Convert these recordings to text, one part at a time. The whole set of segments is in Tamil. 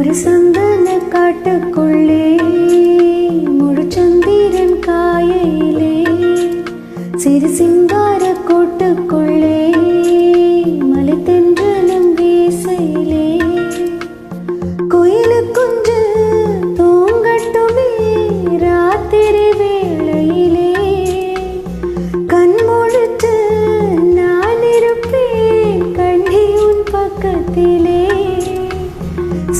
ஒரு சந்தன காட்டுக்குள்ளே முழுச்சந்திரன் காயிலே சிறு சிங்கார கோட்டுக்குள்ளே மலை தென்றலும் வீசையிலே கோயிலு குஞ்சு தூங்கட்டுமே ராத்திரி வேளையிலே கண் முழித்து நான் இருப்பேன் கண்ணி உன் பக்கத்திலே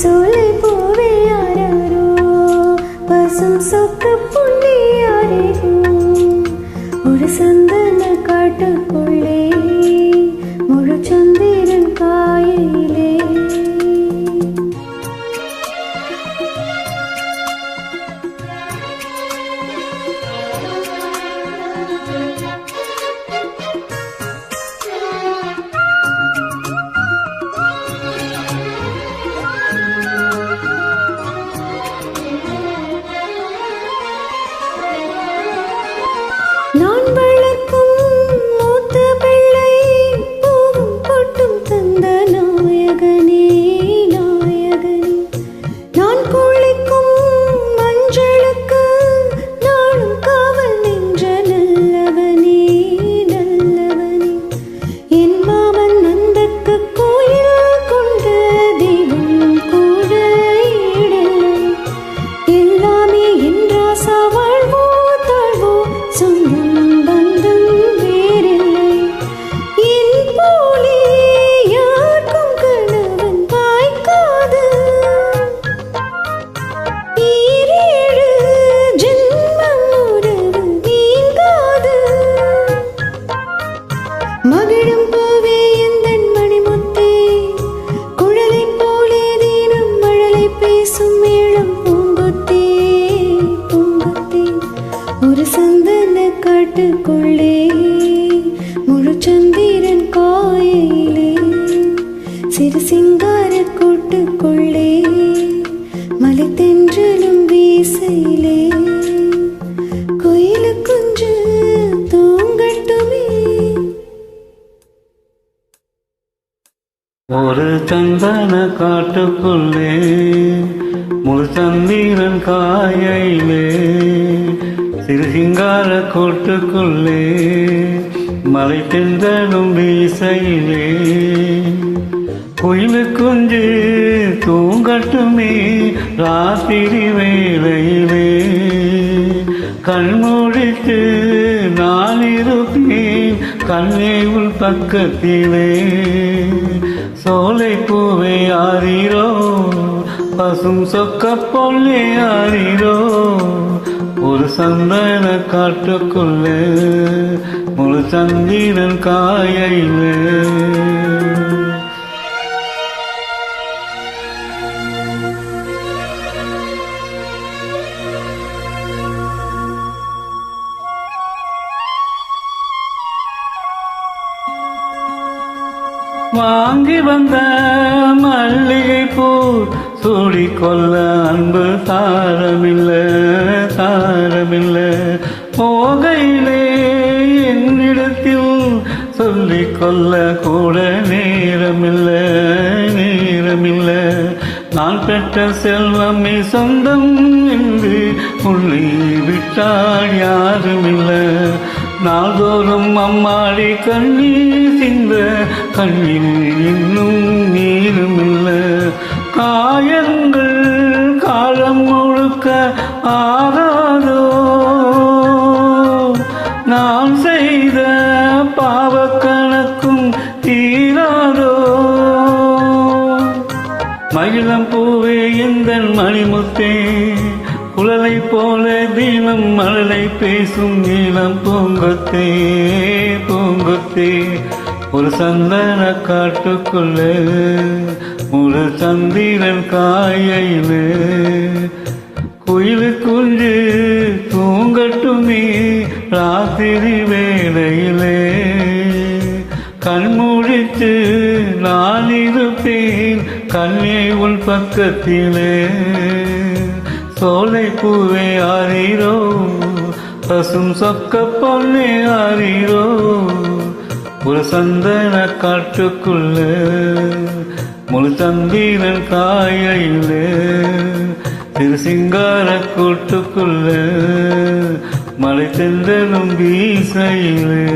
சோலை பூவே யாரோ பசும் சொக்க புள்ளி யாரோ ஒரு சந்தன காட்டுக்குள்ளே முழு சந்திரன் காயிலே நான் வளர்க்கும் மூத்த பிள்ளை பூவும் பொட்டும் தந்த நாயகனே நாயகனே நான் குளிக்கும் மஞ்சளுக்கு நானும் காவல் நின்ற நல்லவனே நல்லவனே என் மாமன் நந்தக்கு கோயில் கொண்ட தெய்வம் கூட ஈடில்லை எல்லாமே என் ராசா வாழ்வோ தாழ்வோ சொந்தம் பந்தம் வேறில்லை என் போலே யாருக்கும் கணவன் வாய்க்காது ஈரேழு ஜென்மம் உறவு நீங்காது மகிழும் பூவே எந்தன் மணிமுத்தே குழலைப் போலே தினம் மழலை பேசும் மேளம் பூங்குத்தே பூங்குத்தே ஒரு சந்தன காட்டுக்குள்ளே முழு சந்திரன் காயிலே சிறு சிங்கார கூட்டுக்குள்ளே மலை தென்றலும் வீசையிலே கோயிலு குஞ்சு தூங்கட்டுமே. ஒரு சந்தன காட்டுக்குள்ளே முழு சந்திரன் காயிலே சிறு சிங்கார கோட்டுக்குள்ளே மலை தென்றலும் வீசையிலே கோயிலு குஞ்சு தூங்கட்டுமே ராத்திரி வேளையிலே கண்மூடித்து நான் இருப்பேன் கண்ணே உள் பக்கத்திலே சோலை பூவே ஆரீரோ பசும் சொக்க பொல்லே ஆரீரோ ஒரு சந்தன காட்டுக்குள்ளே முழு சந்திரன் காயிலே வாங்கி வந்த மல்லிகை பூ சூடிக்கொள்ள அன்பு தாரமில்ல தாரமில்ல போகையிலே என்னிடத்தில் சொல்லிக்கொள்ள கூட நேரமில்ல நேரமில்ல நான் பெற்ற செல்வமே சொந்தம் என்று உள்ளே விட்டால் யாருமில்ல நாள்தோறும் அம்மாடி கண்ணீர் சிந்த கண்ணில் இன்னும் நீருமில்ல காயங்கள் காலம் முழுக்க ஆகாதோ நான் செய்த பாவக்கணக்கும் தீராதோ மகிழம் பூவே எந்தன் மணிமுத்தே குழலை போல தினம் மழலை பேசும் நீளம் பூங்கொத்தே பூங்கொத்தே ஒரு சந்தன காட்டுக்குள்ளே முழு சந்திரன் காயிலே குயிலு குஞ்சு தூங்கட்டுமே ராத்திரி வேளையிலே கண்மூடித்து நான் இருப்பேன் கண்ணே உள் பக்கத்திலே சோலை பூவே ஆரீரோ பசும் சொக்க பொன்னே ஆரீரோ ஒரு சந்தன காட்டுக்குள்ள முழு தம்பீரன் காயிலே திருசிங்கார கூட்டுக்குள்ள மலை தென்றலும் வீசையிலே